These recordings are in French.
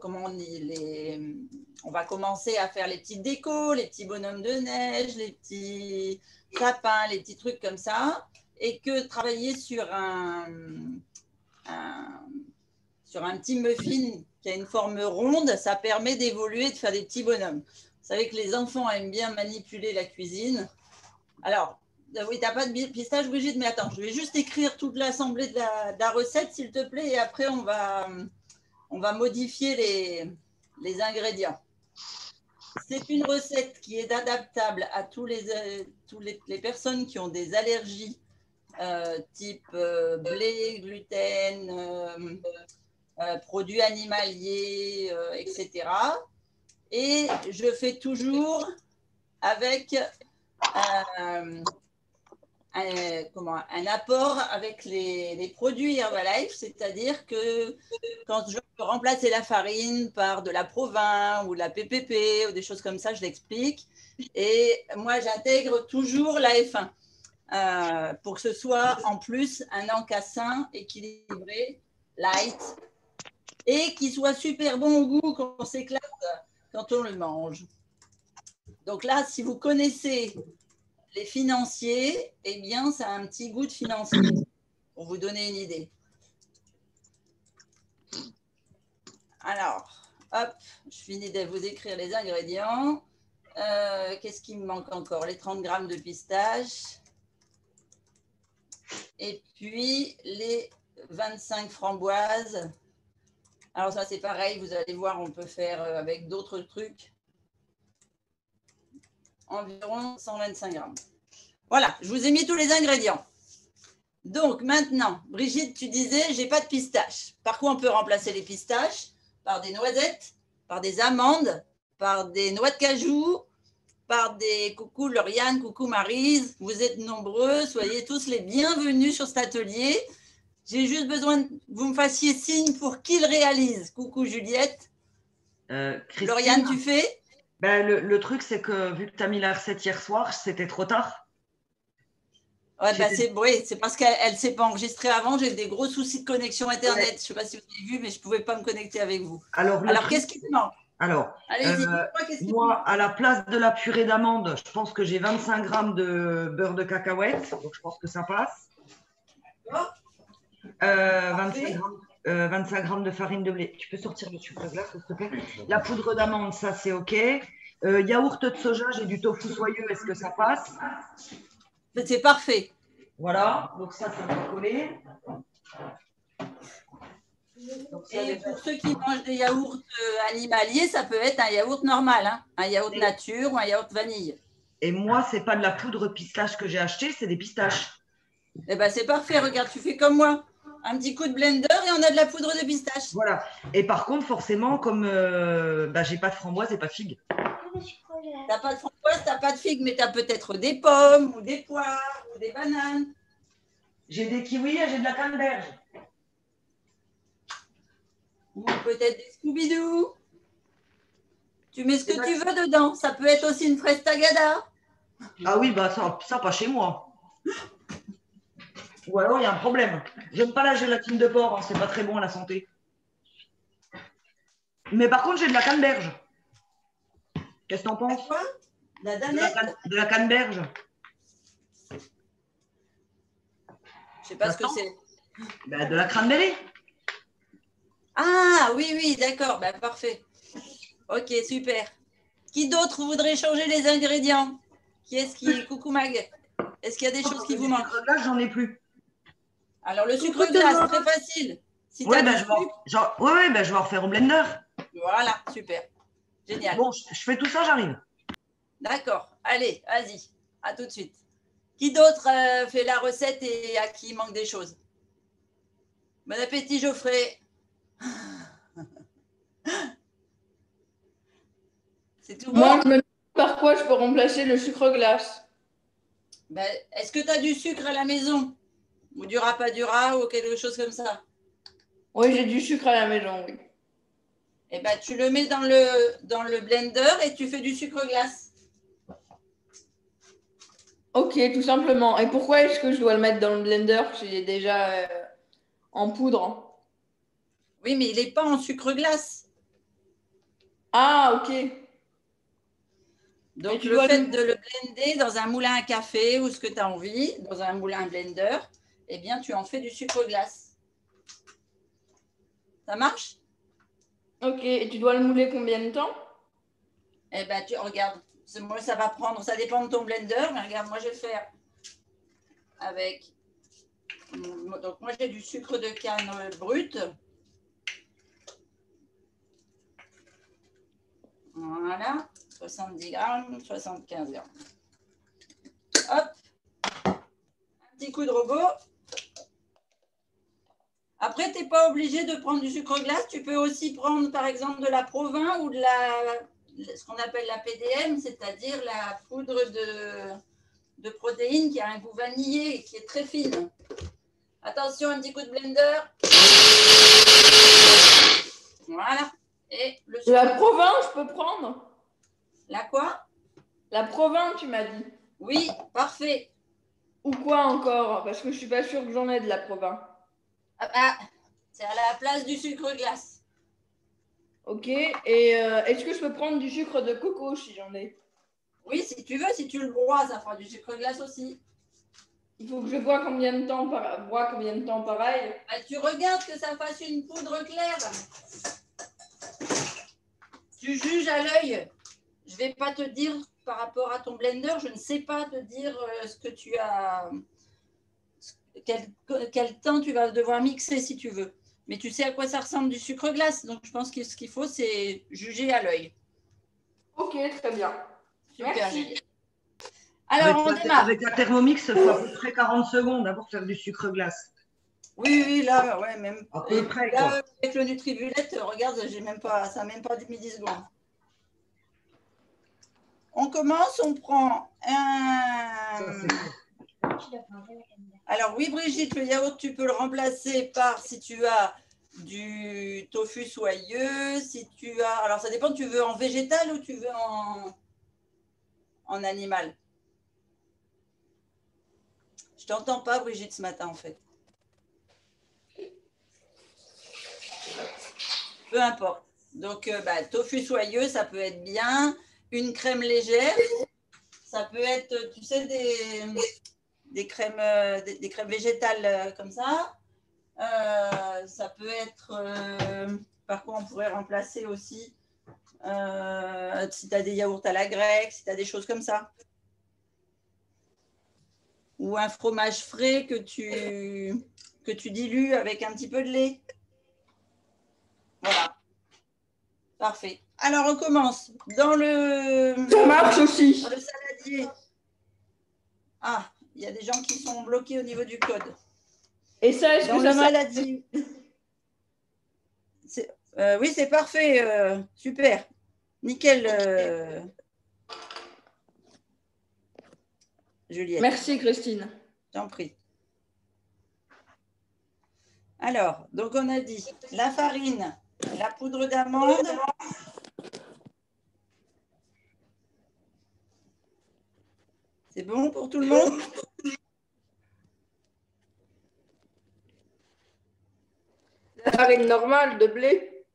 comment on dit, on va commencer à faire les petites décos, les petits bonhommes de neige, les petits sapins, les petits trucs comme ça, et que travailler sur un petit muffin qui a une forme ronde, ça permet d'évoluer, de faire des petits bonhommes. Vous savez que les enfants aiment bien manipuler la cuisine. Alors, oui, tu n'as pas de pistache, Brigitte, mais attends, je vais juste écrire toute l'assemblée de la recette, s'il te plaît, et après, on va modifier les ingrédients. C'est une recette qui est adaptable à tous les personnes qui ont des allergies type blé, gluten, produits animaliers, etc. Et je fais toujours avec un apport avec les produits Herbalife, c'est-à-dire que quand je peux remplacer la farine par de la Provin ou de la PPP ou des choses comme ça, je l'explique. Et moi, j'intègre toujours la F1 pour que ce soit en plus un encas sain, équilibré, light, et qui soit super bon au goût qu'on s'éclate quand on le mange. Donc là, si vous connaissez les financiers, eh bien, ça a un petit goût de financier, pour vous donner une idée. Alors, hop, je finis de vous écrire les ingrédients. Qu'est-ce qui me manque encore? Les 30 grammes de pistache. Et puis, les 25 framboises. Alors ça, c'est pareil, vous allez voir, on peut faire avec d'autres trucs. Environ 125 grammes. Voilà, je vous ai mis tous les ingrédients. Donc maintenant, Brigitte, tu disais, j'ai pas de pistache. Par quoi on peut remplacer les pistaches? Par des noisettes, par des amandes, par des noix de cajou, par des coucou Lauriane, coucou Maryse. Vous êtes nombreux, soyez tous les bienvenus sur cet atelier. J'ai juste besoin que vous me fassiez signe pour qui le réalise. Coucou Juliette. Lauriane, tu fais? Ben, le truc, c'est que vu que tu as mis la recette hier soir, c'était trop tard. Ouais, bah c'est parce qu'elle ne s'est pas enregistrée avant. J'ai des gros soucis de connexion Internet. Ouais. Je ne sais pas si vous avez vu, mais je ne pouvais pas me connecter avec vous. Alors qu'est-ce qui te manque? Alors, allez-y. Moi, à la place de la purée d'amande, je pense que j'ai 25 grammes de beurre de cacahuète. Donc, je pense que ça passe. 25 grammes de farine de blé. Tu peux sortir le sucre glace, s'il te plaît? La poudre d'amande, ça, c'est OK. Yaourt de soja, j'ai du tofu soyeux. Est-ce que ça passe? C'est parfait. Voilà, donc ça va coller. Et pour ceux qui mangent des yaourts animaliers, ça peut être un yaourt normal, hein, un yaourt nature ou un yaourt vanille. Et moi, c'est pas de la poudre pistache que j'ai acheté, c'est des pistaches. Eh ben c'est parfait, regarde, tu fais comme moi. Un petit coup de blender et on a de la poudre de pistache. Voilà. Et par contre, forcément, comme j'ai pas de framboise et pas de figue. T'as pas de framboise, t'as pas de figue, mais t'as peut-être des pommes ou des poires ou des bananes. J'ai des kiwis et j'ai de la canneberge. Ou peut-être des Scooby-Doo. Tu mets ce que tu veux dedans. Ça peut être aussi une fraise tagada. Ah oui, bah ça pas chez moi. Ou alors il y a un problème. J'aime pas la gélatine de porc, hein, c'est pas très bon à la santé. Mais par contre, j'ai de la canneberge. Qu'est-ce que t'en penses? Quoi? La danette? De la canneberge. Je sais pas ce que c'est. Bah, de la cranberry. Ah oui, d'accord, bah, parfait. Ok, super. Qui d'autre voudrait changer les ingrédients? Qui est-ce qui... Coucou Mag. Est-ce qu'il y a des choses qui vous manquent? Là, j'en ai plus. Alors, le sucre glace, très facile. Si ouais, je vais en refaire au blender. Voilà, super. Génial. Bon, je fais tout ça, j'arrive. D'accord. Allez, vas-y. À tout de suite. Qui d'autre fait la recette et à qui il manque des choses? Bon appétit, Geoffrey. C'est tout bon? Moi, je me demande par quoi je peux remplacer le sucre glace. Ben, est-ce que tu as du sucre à la maison? Ou du rapadura ou quelque chose comme ça? Oui, j'ai du sucre à la maison, oui. Eh ben, tu le mets dans le blender et tu fais du sucre glace. Ok, tout simplement. Et pourquoi est-ce que je dois le mettre dans le blender? J'ai déjà en poudre. Oui, mais il n'est pas en sucre glace. Ah, ok. Donc, le fait de le blender dans un moulin à café ou ce que tu as envie, dans un moulin blender, eh bien, tu en fais du sucre glace. Ça marche? Ok, et tu dois le mouler combien de temps? Eh bien, tu regardes. Moi, ça va prendre, ça dépend de ton blender, mais regarde, moi, je vais faire avec. Donc, moi, j'ai du sucre de canne brut. Voilà, 70 grammes, 75 grammes. Hop, un petit coup de robot. Après, tu n'es pas obligé de prendre du sucre glace. Tu peux aussi prendre, par exemple, de la Provin ou de ce qu'on appelle la PDM, c'est-à-dire la poudre de protéines qui a un goût vanillé et qui est très fine. Attention, un petit coup de blender. Voilà. Et le sucre. La Provin, je peux prendre? La quoi? La Provin, tu m'as dit. Oui, parfait. Ou quoi encore? Parce que je ne suis pas sûre que j'en ai de la Provin. Ah, c'est à la place du sucre glace. Ok. Et est-ce que je peux prendre du sucre de coco si j'en ai? Oui, si tu veux, si tu le broies, ça fera du sucre glace aussi. Il faut que je bois combien de temps pareil? Bah, tu regardes que ça fasse une poudre claire. Tu juges à l'œil. Je ne vais pas te dire par rapport à ton blender, je ne sais pas te dire ce que tu as, quel temps tu vas devoir mixer si tu veux. Mais tu sais à quoi ça ressemble du sucre glace. Donc, je pense que ce qu'il faut, c'est juger à l'œil. Ok, très bien. Super. Merci. Alors, on démarre. Avec la Thermomix, il faut à peu près 40 secondes pour faire du sucre glace. Oui, là, ouais, même. À peu près, là, quoi. avec le Nutribullet, regarde, ça n'a même pas mis 10 secondes. On commence, on prend un. Alors, oui, Brigitte, le yaourt, tu peux le remplacer par, si tu as du tofu soyeux, si tu as. Alors, ça dépend, tu veux en végétal ou tu veux en animal? Je t'entends pas, Brigitte, ce matin, en fait. Peu importe. Donc, tofu soyeux, ça peut être bien. Une crème légère, ça peut être, tu sais, des crèmes végétales comme ça. Ça peut être, par quoi on pourrait remplacer aussi, si tu as des yaourts à la grecque, si tu as des choses comme ça. Ou un fromage frais que tu dilues avec un petit peu de lait. Voilà. Parfait. Alors, on commence. Ça marche aussi. Dans le saladier. Ah, il y a des gens qui sont bloqués au niveau du code. Et ça, est-ce que ça marche? Saladier. Oui, c'est parfait. Super. Nickel, Juliette. Merci, Christine. T'en prie. Alors, donc on a dit la farine, la poudre d'amande. C'est bon pour tout le monde? La farine normale de blé?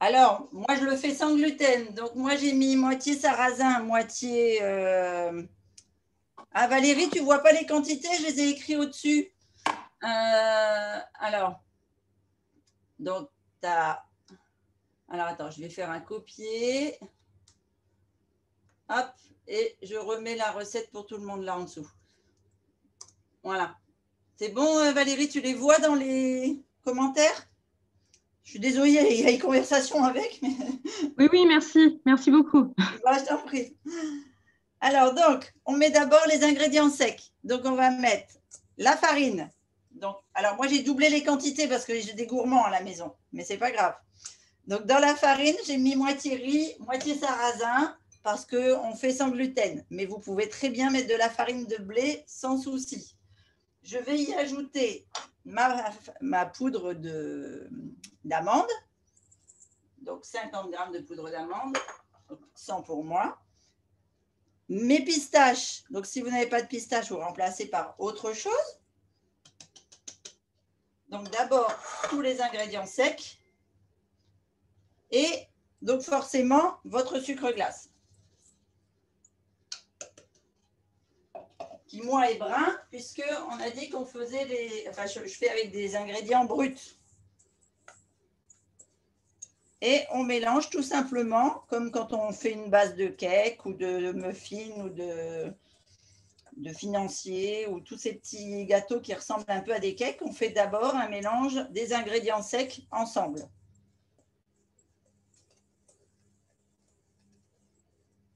Alors, moi, je le fais sans gluten. Donc, moi, j'ai mis moitié sarrasin, moitié... Ah, Valérie, tu ne vois pas les quantités? Je les ai écrites au-dessus. Alors, donc, tu as... Alors, attends, je vais faire un copier. Hop, et je remets la recette pour tout le monde là en dessous. Voilà. C'est bon, Valérie, tu les vois dans les commentaires? Je suis désolée, il y a une conversation avec. Mais... Oui, merci. Merci beaucoup. Bah, je t'en prie. Alors, donc, on met d'abord les ingrédients secs. Donc, on va mettre la farine. Donc, alors, moi, j'ai doublé les quantités parce que j'ai des gourmands à la maison, mais ce n'est pas grave. Donc, dans la farine, j'ai mis moitié riz, moitié sarrasin parce qu'on fait sans gluten. Mais vous pouvez très bien mettre de la farine de blé sans souci. Je vais y ajouter ma poudre d'amande. Donc, 50 grammes de poudre d'amande, 100 pour moi. Mes pistaches, donc si vous n'avez pas de pistaches, vous remplacez par autre chose. Donc, d'abord, tous les ingrédients secs. Et donc, forcément, votre sucre glace. Qui, moi, est brun, puisqu'on a dit qu'on faisait les... Enfin, je fais avec des ingrédients bruts. Et on mélange tout simplement, comme quand on fait une base de cake ou de muffin ou de financier ou tous ces petits gâteaux qui ressemblent un peu à des cakes, on fait d'abord un mélange des ingrédients secs ensemble.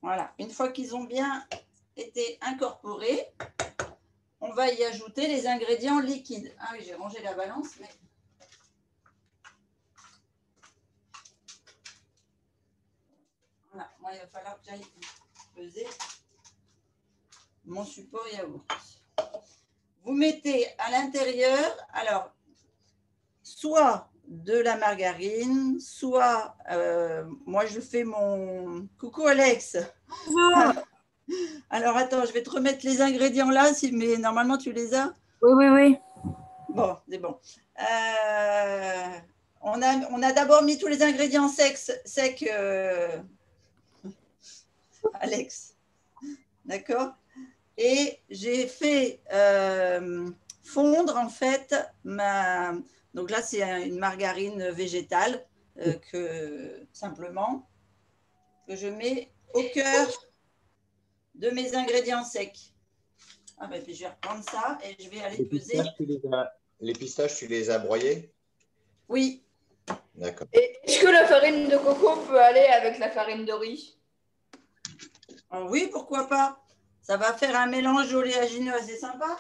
Voilà, une fois qu'ils ont bien été incorporés, on va y ajouter les ingrédients liquides. Ah oui, j'ai rangé la balance, mais... Voilà, moi, il va falloir que j'aille peser mon support yaourt. Vous mettez à l'intérieur, alors, soit de la margarine, soit, moi, je fais mon... Coucou Alex. Alors, attends, je vais te remettre les ingrédients là, mais normalement, tu les as? Oui, oui, oui. Bon, c'est bon. On a d'abord mis tous les ingrédients secs, Alex. D'accord? Et j'ai fait fondre, en fait, donc là, c'est une margarine végétale simplement, que je mets au cœur de mes ingrédients secs. Ah ben, puis je vais reprendre ça et je vais aller peser. Les pistaches, tu les as broyés? Oui. D'accord. Est-ce que la farine de coco peut aller avec la farine de riz? Oui, pourquoi pas? Ça va faire un mélange oléagineux assez sympa.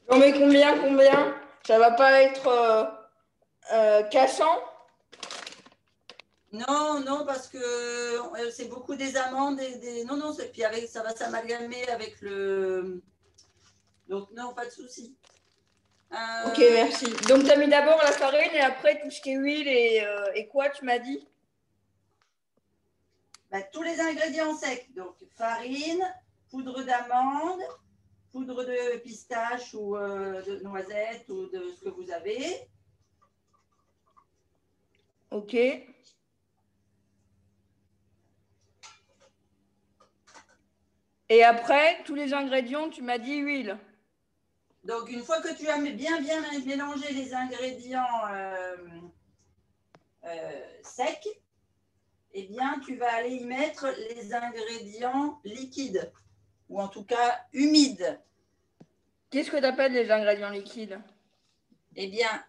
J'en mets combien? Ça va pas être cassant? Non, non, parce que c'est beaucoup des amandes et non, non, puis avec, ça va s'amalgamer avec le... Donc non, pas de souci. Ok, merci. Donc tu as mis d'abord la farine et après tout ce qui est huile et quoi, tu m'as dit? Tous les ingrédients secs, donc farine, poudre d'amande, poudre de pistache ou de noisette ou de ce que vous avez. Ok. Et après, tous les ingrédients, tu m'as dit huile. Donc, une fois que tu as bien mélangé les ingrédients secs, eh bien, tu vas aller y mettre les ingrédients liquides, ou en tout cas humides. Qu'est-ce que tu appelles les ingrédients liquides? Eh bien,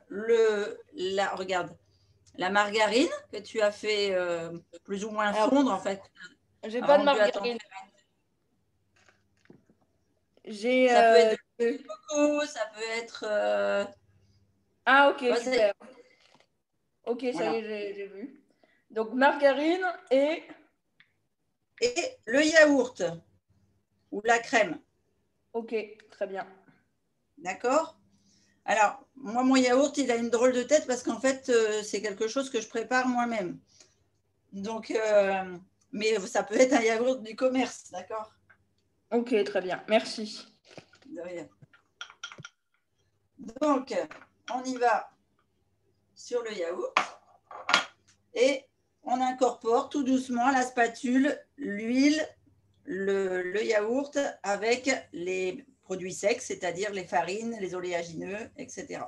regarde, la margarine que tu as fait plus ou moins fondre, en fait. J'ai pas de margarine. Ça peut être du coco, ça peut être... Ah, ok, super. Ok, ça voilà. Y est, j'ai vu. Donc, margarine et le yaourt ou la crème. Ok, très bien. D'accord? Alors, moi, mon yaourt, il a une drôle de tête parce qu'en fait, c'est quelque chose que je prépare moi-même. Donc, mais ça peut être un yaourt du commerce, d'accord? Ok, très bien. Merci. De rien. Donc, on y va sur le yaourt et on incorpore tout doucement à la spatule l'huile, le yaourt avec les produits secs, c'est-à-dire les farines, les oléagineux, etc.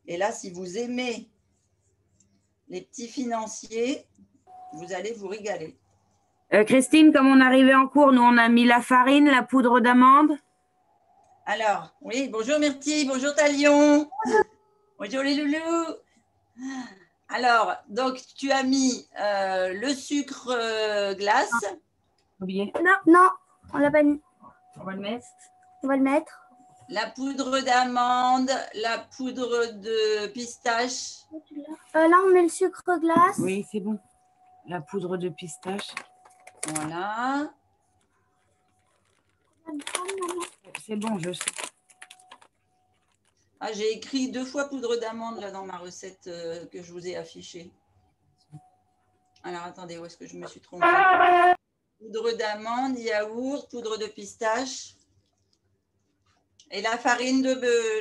Et là, si vous aimez les petits financiers, vous allez vous régaler. Christine, comme on arrivait en cours, nous, on a mis la farine, la poudre d'amande. Alors, oui, bonjour Myrtille, bonjour Talion. Bonjour les loulous. Alors, donc, tu as mis le sucre glace. Oublié. Non, non, on l'a pas mis. On va le mettre. On va le mettre. La poudre d'amande, la poudre de pistache. Là, on met le sucre glace. Oui, c'est bon. La poudre de pistache. Voilà. C'est bon, je sais. Ah, j'ai écrit 2 fois poudre d'amande là dans ma recette que je vous ai affichée. Alors, attendez, où est-ce que je me suis trompée? Poudre d'amande, yaourt, poudre de pistache. Et la farine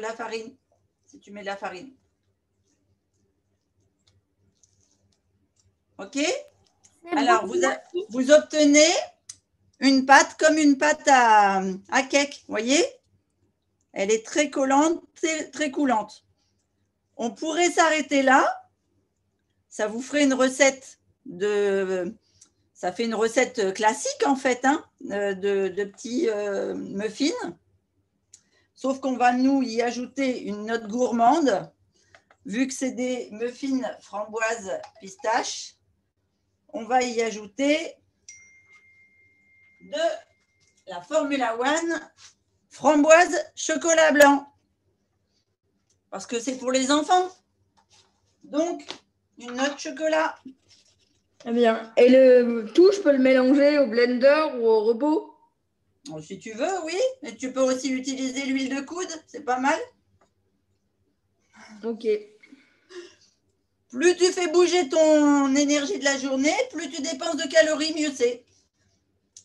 la farine, si tu mets de la farine. OK? Alors, vous obtenez une pâte comme une pâte à cake, vous voyez? Elle est très collante, très coulante. On pourrait s'arrêter là. Ça vous ferait une recette ça fait une recette classique en fait, hein, de petits muffins. Sauf qu'on va nous y ajouter une note gourmande. Vu que c'est des muffins framboise pistache, on va y ajouter de la Formula One framboise chocolat blanc. Parce que c'est pour les enfants. Donc, une note chocolat. Très bien. Et le tout, je peux le mélanger au blender ou au robot? Si tu veux, oui. Et tu peux aussi utiliser l'huile de coude. C'est pas mal. Ok. Plus tu fais bouger ton énergie de la journée, plus tu dépenses de calories, mieux c'est.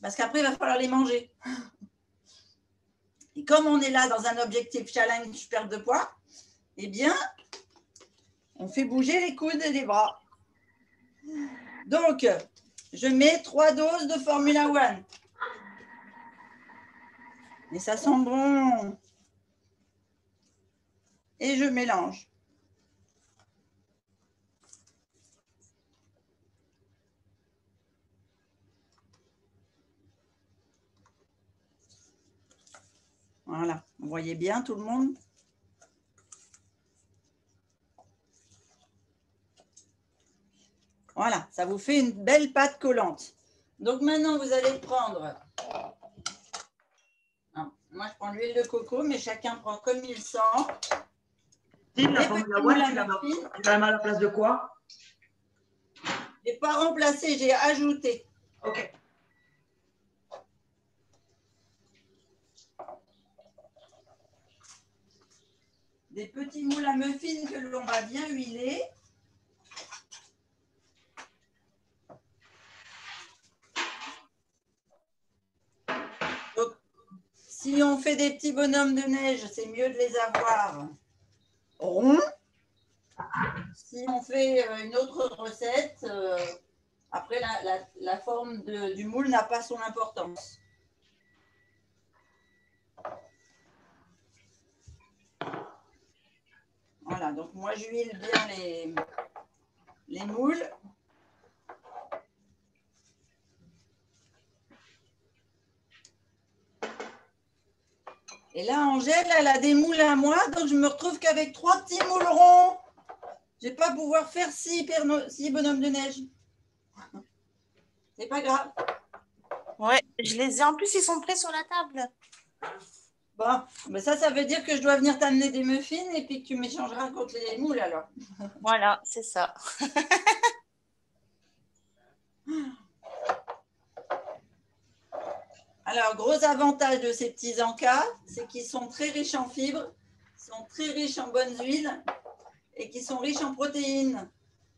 Parce qu'après, il va falloir les manger. Et comme on est là dans un objectif challenge perte de poids, eh bien, on fait bouger les coudes et les bras. Donc, je mets 3 doses de Formula One. Et ça sent bon. Et je mélange. Voilà, vous voyez bien tout le monde? Voilà, ça vous fait une belle pâte collante. Donc maintenant, vous allez prendre... Non, moi, je prends l'huile de coco, mais chacun prend comme il sent. La Formula One, tu la mets à la place de quoi? Je n'ai pas remplacé, j'ai ajouté. Ok. Des petits moules à muffins que l'on va bien huiler. Donc, si on fait des petits bonhommes de neige, c'est mieux de les avoir ronds. Si on fait une autre recette, après la forme du moule n'a pas son importance. Voilà, donc moi j'huile bien les moules. Et là, Angèle, elle a des moules à moi, donc je me retrouve qu'avec 3 petits moules ronds. Je ne vais pas pouvoir faire 6 bonhommes de neige. C'est pas grave. Ouais, je les ai. En plus, ils sont prêts sur la table. Bon, ben ça veut dire que je dois venir t'amener des muffins et puis que tu m'échangeras contre les moules alors. Voilà, c'est ça. Alors, gros avantage de ces petits encas, c'est qu'ils sont très riches en fibres, sont très riches en bonnes huiles et qui sont riches en protéines.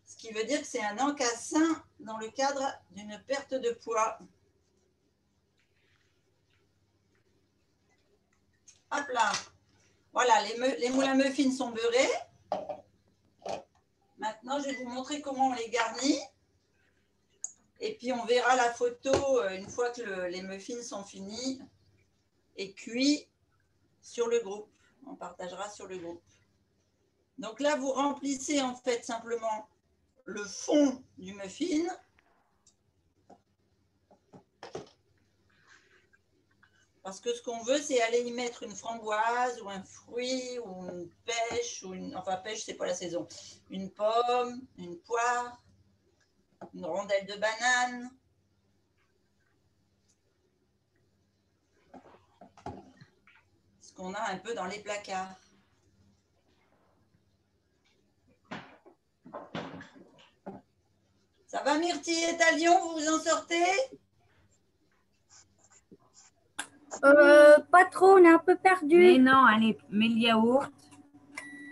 Ce qui veut dire que c'est un encas sain dans le cadre d'une perte de poids. Hop là. Voilà, les moules à muffins sont beurrés. Maintenant, je vais vous montrer comment on les garnit. Et puis, on verra la photo une fois que les muffins sont finis et cuits sur le groupe. On partagera sur le groupe. Donc là, vous remplissez en fait simplement le fond du muffin. Parce que ce qu'on veut, c'est aller y mettre une framboise ou un fruit ou une pêche, enfin pêche, c'est pas la saison, une pomme, une poire, une rondelle de banane. Ce qu'on a un peu dans les placards. Ça va Myrtille est à Lyon, vous vous en sortez? Pas trop, on est un peu perdu. Mais non, allez, mets le yaourt.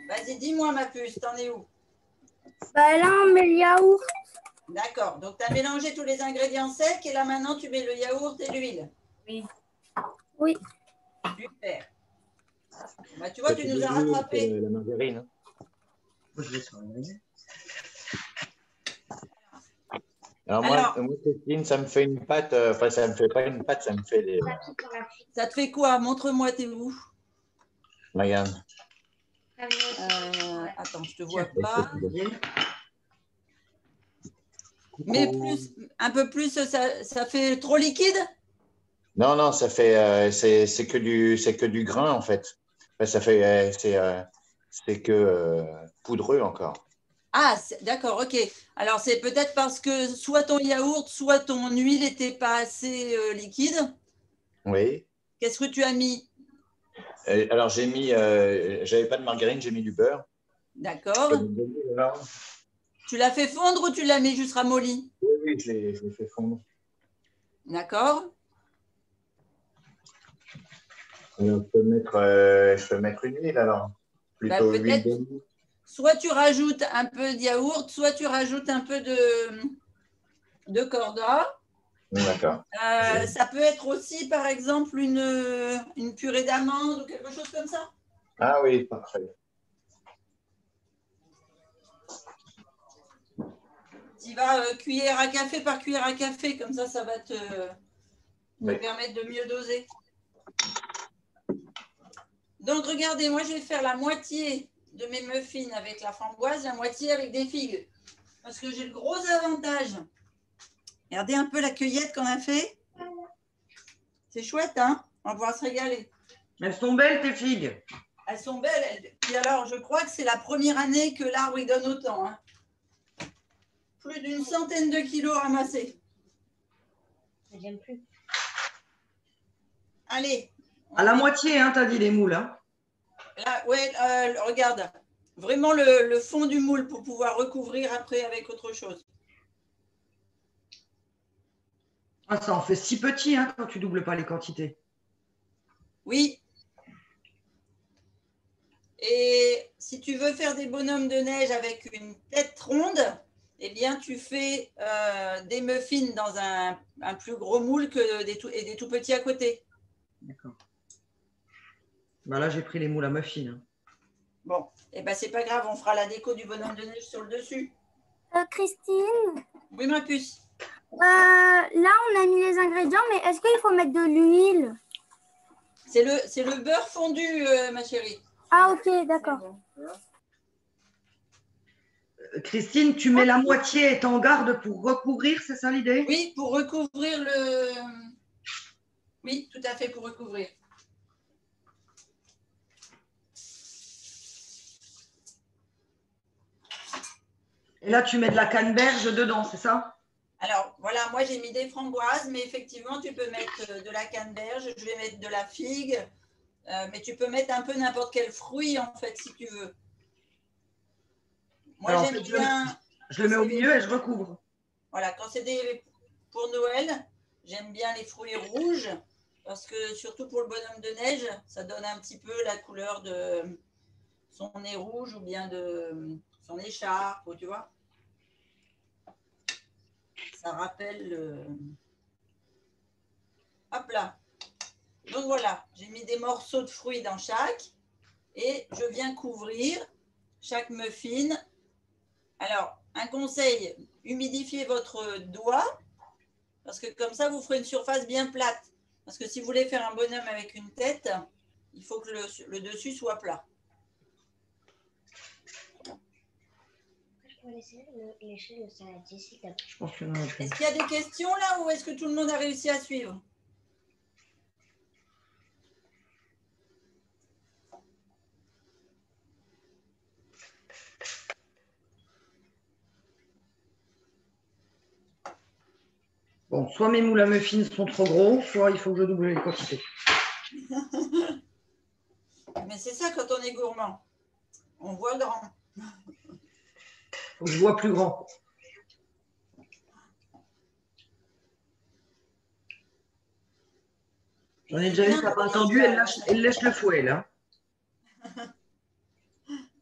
Vas-y, dis-moi ma puce, t'en es où? Bah là, on met le yaourt. D'accord, donc tu as mélangé tous les ingrédients secs et là maintenant tu mets le yaourt et l'huile. Oui. Oui. Super. Bah, tu vois, tu nous as rattrapés. La margarine. Moi, je vais sur la margarine. Alors, moi, Christine, ça me fait une pâte. Enfin, ça me fait pas une pâte, ça me fait des. Ça te fait quoi? Montre-moi, t'es où? Regarde. Attends, je te vois pas. Mais plus, un peu plus, ça fait trop liquide? Non, non, ça fait. C'est que du grain, en fait. Enfin, ça fait. C'est que poudreux encore. Ah, d'accord, ok. Alors, c'est peut-être parce que soit ton yaourt, soit ton huile n'était pas assez liquide. Oui. Qu'est-ce que tu as mis? Alors, j'ai mis. J'avais pas de margarine, j'ai mis du beurre. D'accord. Tu l'as fait fondre ou tu l'as mis juste ramolli? Oui, oui, je l'ai fait fondre. D'accord. Alors, je peux mettre une huile alors. Plutôt Bah, huile peut-être. d'olive. Soit tu rajoutes un peu de yaourt, soit tu rajoutes un peu de corda. D'accord. Ça peut être aussi, par exemple, une purée d'amande ou quelque chose comme ça. Ah oui, parfait. Tu vas cuillère à café par cuillère à café, comme ça va te permettre de mieux doser. Donc, regardez, moi, je vais faire la moitié de mes muffins avec la framboise, la moitié avec des figues. Parce que j'ai le gros avantage. Regardez un peu la cueillette qu'on a fait. C'est chouette, hein? On va pouvoir se régaler. Elles sont belles, tes figues. Elles sont belles. Puis alors, je crois que c'est la première année que l'arbre il donne autant. Hein. Plus d'une centaine de kilos ramassés. J'aime plus. Allez. À la moitié, hein, t'as dit les moules. Hein. Là, ouais, regarde. Vraiment le fond du moule pour pouvoir recouvrir après avec autre chose. Ah, ça en fait si petit hein, quand tu doubles pas les quantités. Oui. Et si tu veux faire des bonhommes de neige avec une tête ronde, eh bien, tu fais des muffins dans un plus gros moule que des tout petits à côté. D'accord. Ben là, j'ai pris les moules à muffins. Hein. Bon, et ben c'est pas grave, on fera la déco du bonhomme de neige sur le dessus. Christine, Oui, ma puce. là, on a mis les ingrédients, mais est-ce qu'il faut mettre de l'huile? C'est le beurre fondu, ma chérie. Ah, ok, d'accord. Christine, tu mets la moitié et t'en gardes pour recouvrir, c'est ça l'idée? Oui, pour recouvrir le... Oui, tout à fait, pour recouvrir. Et là, tu mets de la canneberge dedans, c'est ça? Alors, voilà, moi j'ai mis des framboises, mais effectivement, tu peux mettre de la canneberge, je vais mettre de la figue, mais tu peux mettre un peu n'importe quel fruit, en fait, si tu veux. Moi, j'aime bien... Je le mets au milieu et je recouvre. Voilà, quand c'est pour Noël, j'aime bien les fruits rouges, parce que surtout pour le bonhomme de neige, ça donne un petit peu la couleur de son nez rouge ou bien de son écharpe, tu vois. Ça rappelle le... Hop là. Donc voilà, j'ai mis des morceaux de fruits dans chaque et je viens couvrir chaque muffin. Alors, un conseil, humidifiez votre doigt parce que comme ça, vous ferez une surface bien plate. Parce que si vous voulez faire un bonhomme avec une tête, il faut que le dessus soit plat. Est-ce qu'il y a des questions là ou est-ce que tout le monde a réussi à suivre? Bon, soit mes moules à muffins sont trop gros, soit il faut que je double les quantités. Mais c'est ça quand on est gourmand. On voit grand. Faut que je vois plus grand. J'en ai déjà une, t'as pas entendu, elle lèche le fouet, là.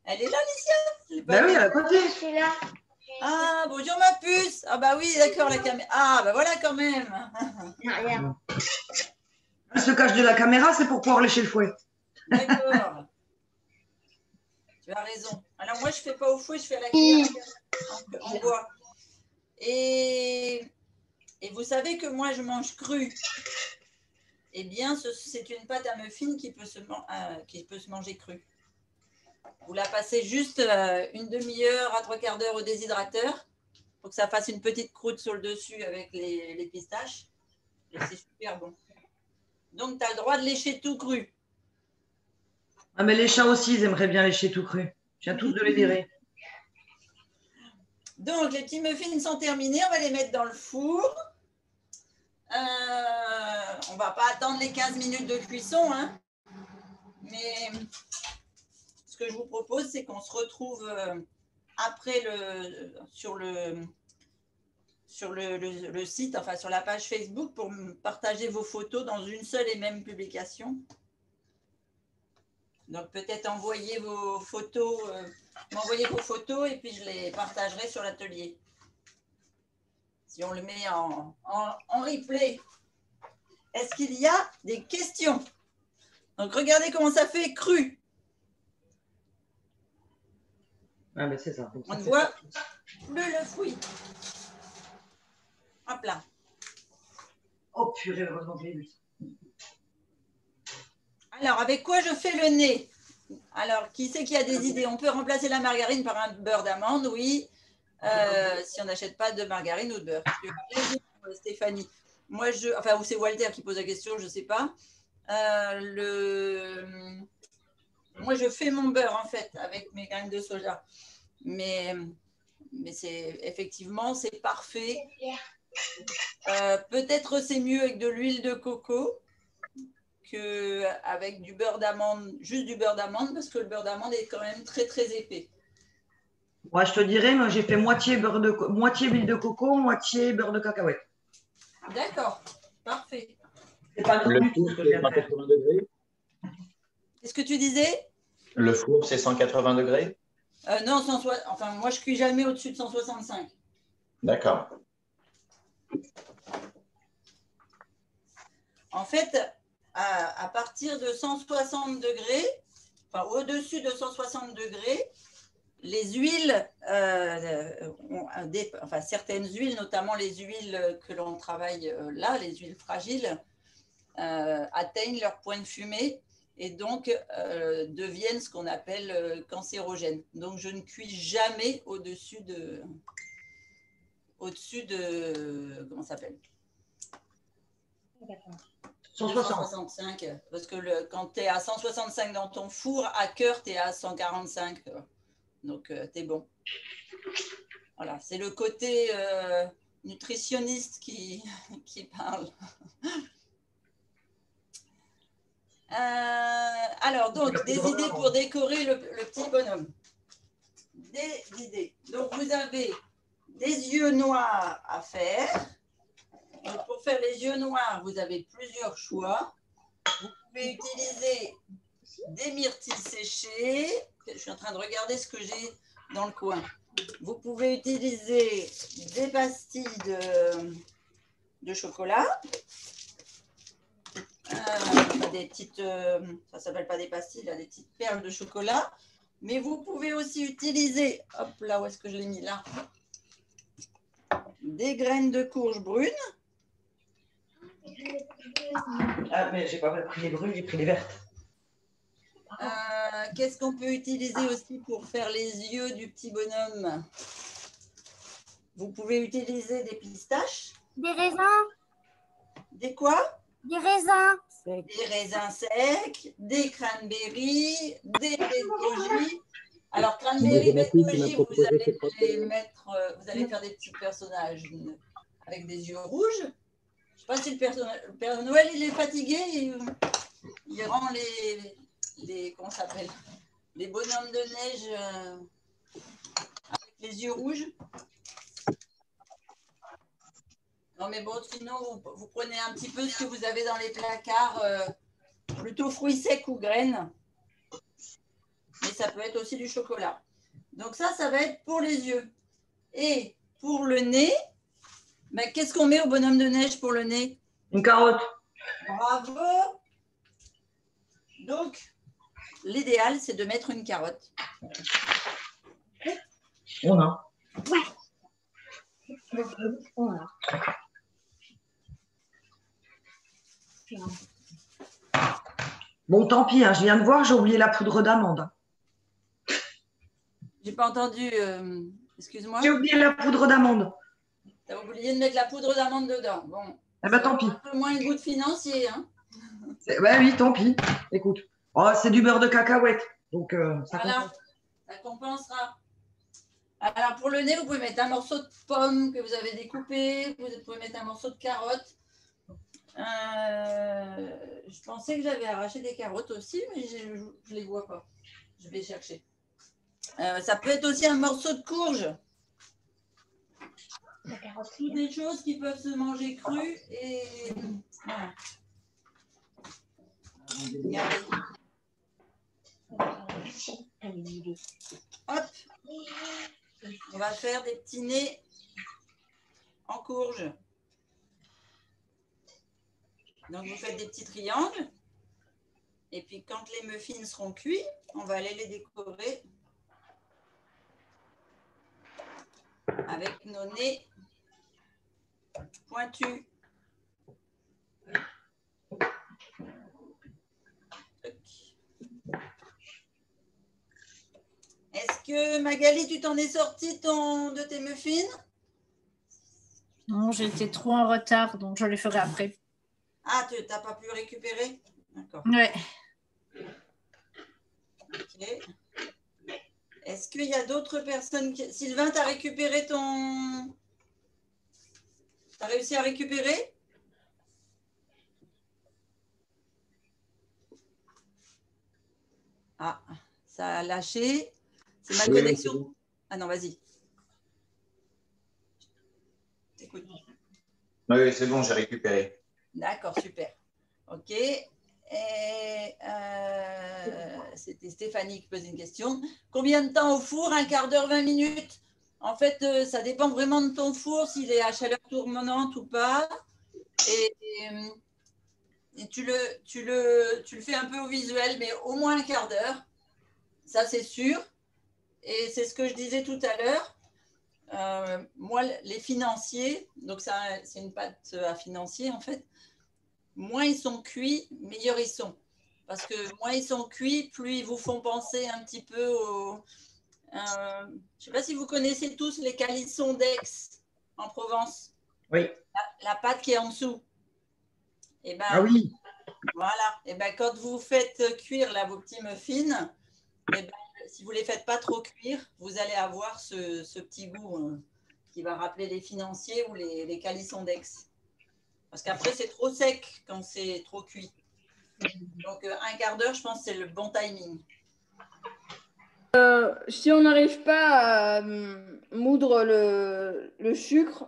Elle est là, Alicia? Ben oui, à côté. Je suis là. Ah, bonjour ma puce. Ah bah oui, d'accord, la caméra. Ah bah voilà quand même. Regarde. Elle se cache de la caméra, c'est pour pouvoir lécher le fouet. D'accord. Tu as raison. Alors, moi, je ne fais pas au fouet, je fais à la cuillère en bois. Et vous savez que moi, je mange cru. Eh bien, c'est une pâte à muffins qui peut se manger crue. Vous la passez juste une demi-heure à 3/4 d'heure au déshydrateur pour que ça fasse une petite croûte sur le dessus avec les pistaches. Et c'est super bon. Donc, tu as le droit de lécher tout cru. Ah, mais les chats aussi, ils aimeraient bien lécher tout cru. Je viens tous de les virer. Donc, les petits muffins sont terminés. On va les mettre dans le four. On ne va pas attendre les 15 minutes de cuisson, hein. Mais ce que je vous propose, c'est qu'on se retrouve après sur le site, enfin sur la page Facebook, pour partager vos photos dans une seule et même publication. Donc peut-être envoyer vos photos, m'envoyer vos photos et puis je les partagerai sur l'atelier. Si on le met en replay. Est-ce qu'il y a des questions? Donc regardez comment ça fait cru. Ah, mais c'est ça. On ne voit plus le fruit. Hop là. Oh purée, heureusement que j'ai vu. Alors, avec quoi je fais le nez? Alors, qui c'est qui a des idées? On peut remplacer la margarine par un beurre d'amande, oui. Si on n'achète pas de margarine ou de beurre. Stéphanie. Moi, enfin, ou c'est Walter qui pose la question, je ne sais pas. Moi, je fais mon beurre, en fait, avec mes graines de soja. Mais effectivement, c'est parfait. Peut-être c'est mieux avec de l'huile de coco qu'avec du beurre d'amande, juste du beurre d'amande, parce que le beurre d'amande est quand même très, très épais. Moi, je te dirais, moi, j'ai fait moitié huile de coco, moitié beurre de cacahuète. D'accord, parfait. C'est pas Le four, c'est 180 degrés. Qu'est-ce que tu disais? Le four, c'est 180 degrés. Non, enfin, moi, je cuis jamais au-dessus de 165. D'accord. En fait, à partir de 160 degrés, enfin, au-dessus de 160 degrés, les huiles, enfin, certaines huiles, notamment les huiles que l'on travaille là, les huiles fragiles, atteignent leur point de fumée et donc deviennent ce qu'on appelle cancérogènes. Donc, je ne cuis jamais au-dessus de comment ça s'appelle? 165, parce que quand tu es à 165 dans ton four, à cœur, tu es à 145. Donc, tu es bon. Voilà, c'est le côté nutritionniste qui parle. Alors, donc, des idées pour décorer le petit bonhomme. Des idées. Donc, vous avez des yeux noirs à faire. Donc, pour faire les yeux noirs, vous avez plusieurs choix. Vous pouvez utiliser des myrtilles séchées. Je suis en train de regarder ce que j'ai dans le coin. Vous pouvez utiliser des pastilles de chocolat. Des petites, ça ne s'appelle pas des pastilles, là, des petites perles de chocolat. Mais vous pouvez aussi utiliser, hop là, où est-ce que je l'ai mis là? Des graines de courge brunes. Ah, mais j'ai pas pris les brunes, j'ai pris les vertes. Qu'est-ce qu'on peut utiliser aussi pour faire les yeux du petit bonhomme? Vous pouvez utiliser des pistaches. Des raisins. Des quoi? Des raisins. Des raisins secs, des cranberries, des goji. Alors, cranberry, goji, vous allez faire des petits personnages avec des yeux rouges. Je ne sais pas si le Père Noël il est fatigué, il rend comment ça s'appelle, les bonhommes de neige avec les yeux rouges. Non mais bon, sinon vous prenez un petit peu ce que vous avez dans les placards, plutôt fruits secs ou graines. Mais ça peut être aussi du chocolat. Donc ça va être pour les yeux. Et pour le nez, ben, qu'est-ce qu'on met au bonhomme de neige pour le nez? Une carotte. Bravo. Donc, l'idéal, c'est de mettre une carotte. On a. Bon, tant pis, hein, je viens de voir, j'ai oublié la poudre d'amande. J'ai pas entendu. Excuse-moi. J'ai oublié la poudre d'amande. Tu as oublié de mettre la poudre d'amande dedans. Bon. Eh ben, tant pis. Un peu moins un goût de financier. Hein. Ben oui, tant pis. Écoute. Oh, c'est du beurre de cacahuète. Donc, ça voilà, compense. ça compensera. Alors, pour le nez, vous pouvez mettre un morceau de pomme que vous avez découpé. Vous pouvez mettre un morceau de carotte. Je pensais que j'avais arraché des carottes aussi, mais je ne les vois pas. Je vais chercher. Ça peut être aussi un morceau de courge. Toutes des choses qui peuvent se manger crues et voilà. Regardez. Hop. On va faire des petits nez en courge. Donc vous faites des petits triangles. Et puis quand les muffins seront cuits, on va aller les décorer avec nos nez pointus. Est-ce que Magali, tu t'en es sortie de tes muffins? Non, j'étais trop en retard, donc je les ferai après. Ah, tu n'as pas pu récupérer? D'accord. Ouais. Ok. Est-ce qu'il y a d'autres personnes Sylvain, tu as récupéré ton... Tu as réussi à récupérer? Ah, ça a lâché. C'est ma connexion. Bon. Ah non, vas-y. T'écoutes. Oui, c'est bon, j'ai récupéré. D'accord, super. Ok. Et c'était Stéphanie qui posait une question. Et de temps au four? Un quart d'heure, 20 minutes. En fait, ça dépend vraiment de ton four, s'il est à chaleur tourmentante ou pas. Et tu le fais un peu au visuel, mais au moins un quart d'heure. Ça, c'est sûr. Et c'est ce que je disais tout à l'heure. Moi, les financiers, donc c'est une pâte à financier en fait, moins ils sont cuits, meilleurs ils sont. Parce que moins ils sont cuits, plus ils vous font penser un petit peu au... je ne sais pas si vous connaissez tous les calissons d'Aix en Provence. Oui. La pâte qui est en dessous. Et ben, ah oui. Voilà. Et ben, quand vous faites cuire là, vos petits muffins, et ben, si vous ne les faites pas trop cuire, vous allez avoir ce petit goût qui va rappeler les financiers ou les calissons d'Aix. Parce qu'après, c'est trop sec quand c'est trop cuit. Donc, un quart d'heure, je pense que c'est le bon timing. Si on n'arrive pas à moudre le sucre,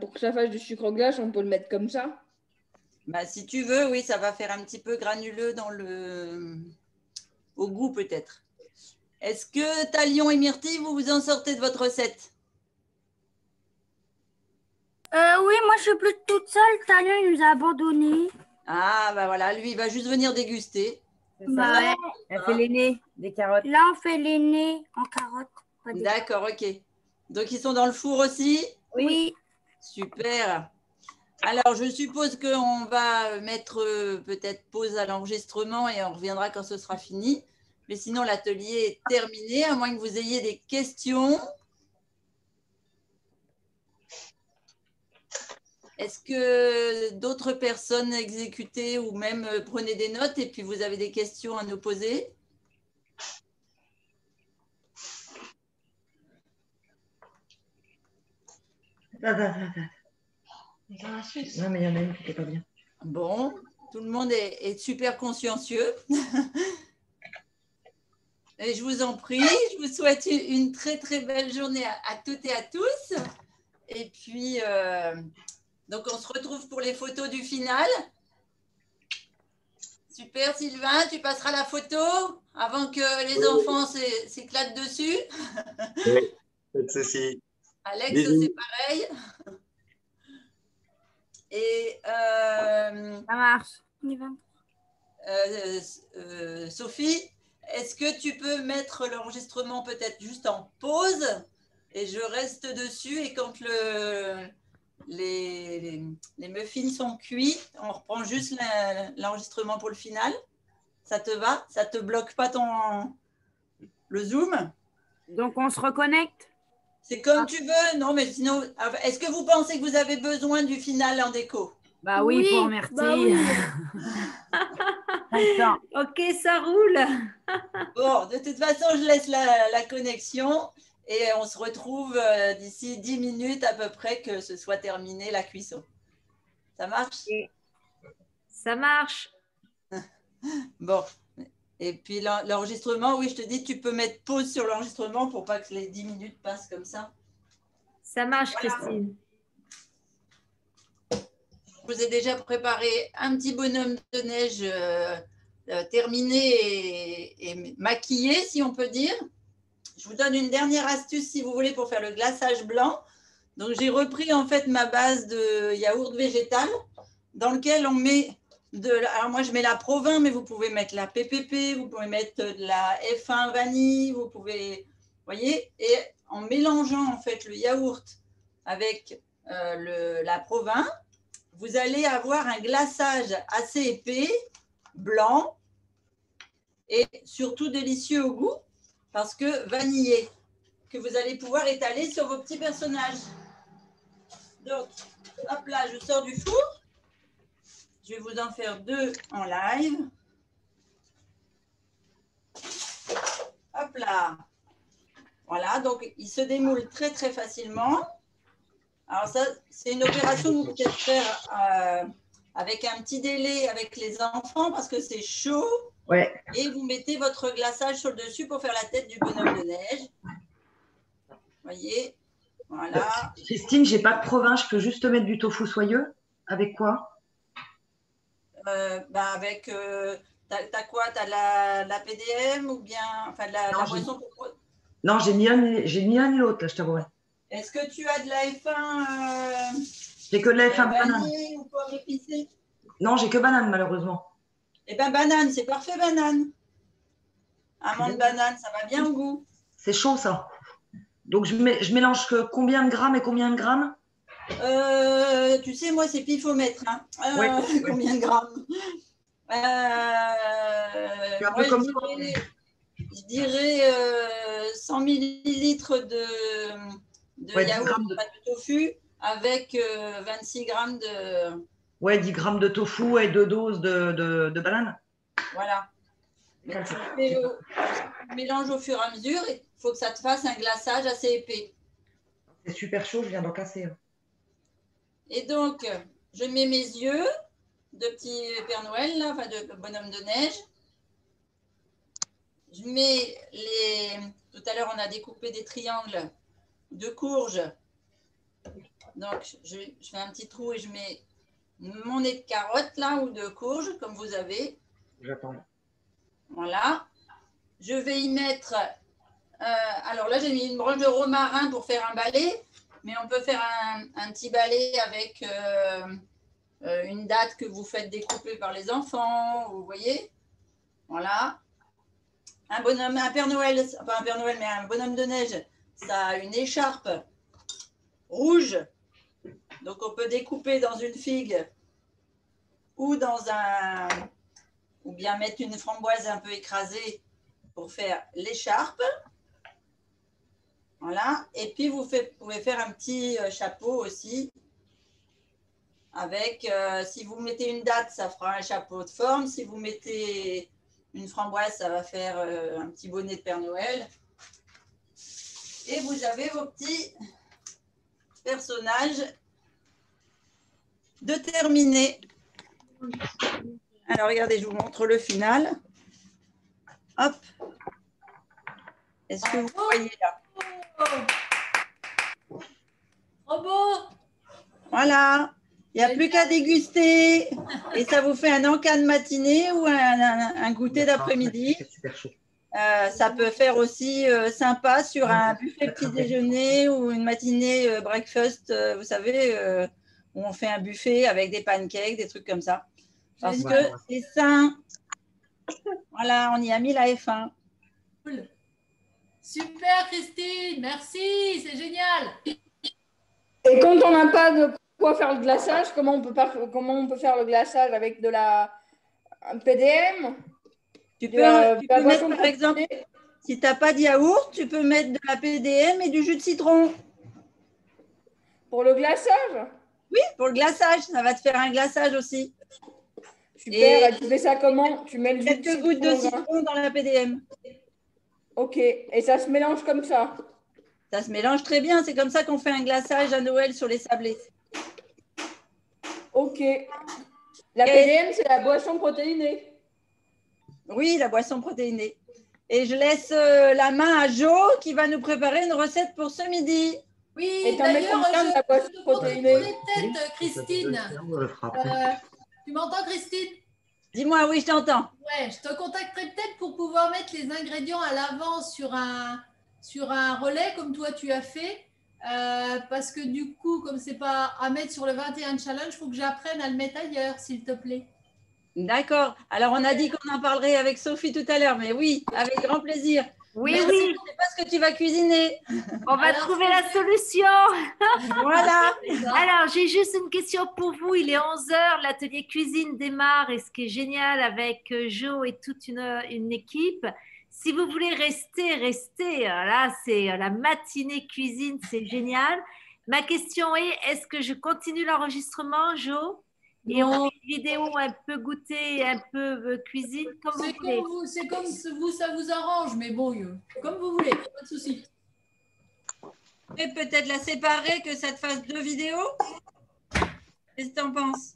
pour que ça fasse du sucre glace, on peut le mettre comme ça. Bah, si tu veux, oui, ça va faire un petit peu granuleux au goût peut-être. Est-ce que Talion et Myrtille, vous vous en sortez de votre recette? Oui, moi je suis plus toute seule. Talion, il nous a abandonnés. Ah, bah voilà, lui, il va juste venir déguster. Bah ouais, elle fait les nez des carottes. Là, on fait les nez en carottes. D'accord, ok. Donc, ils sont dans le four aussi? Oui. Super. Alors, je suppose qu'on va mettre peut-être pause à l'enregistrement et on reviendra quand ce sera fini. Mais sinon, l'atelier est terminé, à moins que vous ayez des questions. Est-ce que d'autres personnes exécutez ou même prenez des notes et puis vous avez des questions à nous poser? Non, mais il y en a une qui n'était pas bien. Bon, tout le monde est super consciencieux. Et je vous en prie, je vous souhaite une très très belle journée à toutes et à tous. Et puis, donc on se retrouve pour les photos du final. Super Sylvain, tu passeras la photo avant que les enfants s'éclatent dessus. Oui, pas de souci. Alex, Bisous. c'est pareil. Et Ça marche. Sophie, est-ce que tu peux mettre l'enregistrement peut-être juste en pause et je reste dessus et quand les muffins sont cuits, on reprend juste l'enregistrement pour le final. Ça te va? Ça te bloque pas le Zoom? Donc, on se reconnecte? C'est comme tu veux. Non, mais sinon, est-ce que vous pensez que vous avez besoin du final en déco? Bah oui, pour Myrtille. Bah oui. Ok, ça roule. Bon, de toute façon, je laisse la connexion et on se retrouve d'ici 10 minutes à peu près que ce soit terminé la cuisson. Ça marche? Ça marche. Bon. Et puis l'enregistrement, oui, je te dis, tu peux mettre pause sur l'enregistrement pour pas que les 10 minutes passent comme ça. Ça marche, Voilà. Christine. Je vous ai déjà préparé un petit bonhomme de neige terminé et maquillé, si on peut dire. Je vous donne une dernière astuce, si vous voulez, pour faire le glaçage blanc. Donc, j'ai repris en fait ma base de yaourt végétal dans lequel on met alors moi, je mets la Provins, mais vous pouvez mettre la PPP, vous pouvez mettre de la F1 vanille, vous pouvez, voyez, et en mélangeant en fait le yaourt avec la Provins, vous allez avoir un glaçage assez épais, blanc et surtout délicieux au goût parce que vanillé, que vous allez pouvoir étaler sur vos petits personnages. Donc, hop là, je sors du four. Je vais vous en faire 2 en live. Hop là. Voilà, donc il se démoule très très facilement. Alors ça, c'est une opération que vous pouvez faire avec un petit délai avec les enfants parce que c'est chaud. Ouais. Et vous mettez votre glaçage sur le dessus pour faire la tête du bonhomme de neige. Voyez, voilà. Christine, j'ai pas de Provins, je peux juste mettre du tofu soyeux. Avec quoi? Avec, t'as quoi? T'as la PDM ou bien enfin, la boisson pour... Non, j'ai ni un ni l'autre, là, je t'avouerai. Est-ce que tu as de la F1 J'ai que de la F1 banane. ou poivre épicé? Non, j'ai que banane, malheureusement. Eh bien, banane, c'est parfait, banane. Amande banane, ça va bien au goût. C'est chaud, ça. Donc, je mélange combien de grammes et combien de grammes? Tu sais, moi, c'est pifomètre. Hein. Ouais. Combien de grammes moi, je dirais 100 millilitres de yaourt, de tofu, avec 26 grammes de... Ouais, 10 grammes de tofu et 2 doses de banane. Voilà. Mais tu mélanges au fur et à mesure. Il faut que ça te fasse un glaçage assez épais. C'est super chaud, je viens d'en casser. Et donc, je mets mes yeux de petit Père Noël, là, enfin de bonhomme de neige. Je mets tout à l'heure, on a découpé des triangles de courge. Donc, je fais un petit trou et je mets mon nez de carotte, là, ou de courge, comme vous avez. J'attends. Voilà. Je vais y mettre... alors là, j'ai mis une branche de romarin pour faire un balai. Mais on peut faire un petit balai avec une date que vous faites découper par les enfants. Vous voyez? Voilà. Un Père Noël, pas un Père Noël, mais un bonhomme de neige, ça a une écharpe rouge. Donc, on peut découper dans une figue ou ou bien mettre une framboise un peu écrasée pour faire l'écharpe. Voilà. Et puis, vous pouvez faire un petit chapeau aussi. Avec, si vous mettez une date, ça fera un chapeau de forme. Si vous mettez une framboise, ça va faire un petit bonnet de Père Noël. Et vous avez vos petits personnages de terminer. Alors, regardez, je vous montre le final. Hop. Est-ce que vous voyez là? Trop beau! Voilà. Il n'y a plus qu'à déguster. Et ça vous fait un encas de matinée ou un goûter d'après-midi. Ça peut faire aussi sympa sur un buffet petit déjeuner ou une matinée breakfast, vous savez, où on fait un buffet avec des pancakes, des trucs comme ça. Parce que c'est sain. Voilà, on y a mis la F1. Cool. Super, Christine. Merci. C'est génial. Et quand on n'a pas de quoi faire le glaçage, comment on peut faire le glaçage avec de la PDM? Tu peux mettre, par exemple, si tu n'as pas de yaourt, tu peux mettre de la PDM et du jus de citron. Pour le glaçage? Oui, pour le glaçage. Ça va te faire un glaçage aussi. Super. Et tu fais ça comment? Tu mets le jus de quelques gouttes de citron dans la PDM. Ok. Et ça se mélange comme ça? Ça se mélange très bien. C'est comme ça qu'on fait un glaçage à Noël sur les sablés. Ok. La PDM, c'est la boisson protéinée. Oui, la boisson protéinée. Et je laisse la main à Jo qui va nous préparer une recette pour ce midi. Oui, d'ailleurs, je peut-être, Christine. Tu m'entends, Christine? Dis-moi, oui, je t'entends. Ouais, je te contacterai peut-être pour pouvoir mettre les ingrédients à l'avant sur un relais comme toi tu as fait. Parce que du coup, comme c'est pas à mettre sur le 21 challenge, il faut que j'apprenne à le mettre ailleurs, s'il te plaît. D'accord. Alors, on a dit qu'on en parlerait avec Sophie tout à l'heure, mais oui, avec grand plaisir. Oui, mais oui. Je ne sais pas ce que tu vas cuisiner. On va trouver la solution. Voilà. Alors, j'ai juste une question pour vous. Il est 11h, l'atelier cuisine démarre et ce qui est génial avec Jo et toute une équipe. Si vous voulez rester, restez. Là, c'est la matinée cuisine, c'est génial. Ma question est, est-ce que je continue l'enregistrement, Jo? Et on fait une vidéo un peu goûter, un peu cuisine, comme vous voulez. C'est comme vous, ça vous arrange, mais bon, comme vous voulez, pas de souci. Et peut-être la séparer, que ça te fasse 2 vidéos. Qu'est-ce que tu en penses?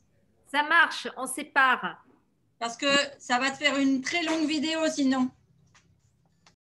Ça marche, on sépare. Parce que ça va te faire une très longue vidéo sinon.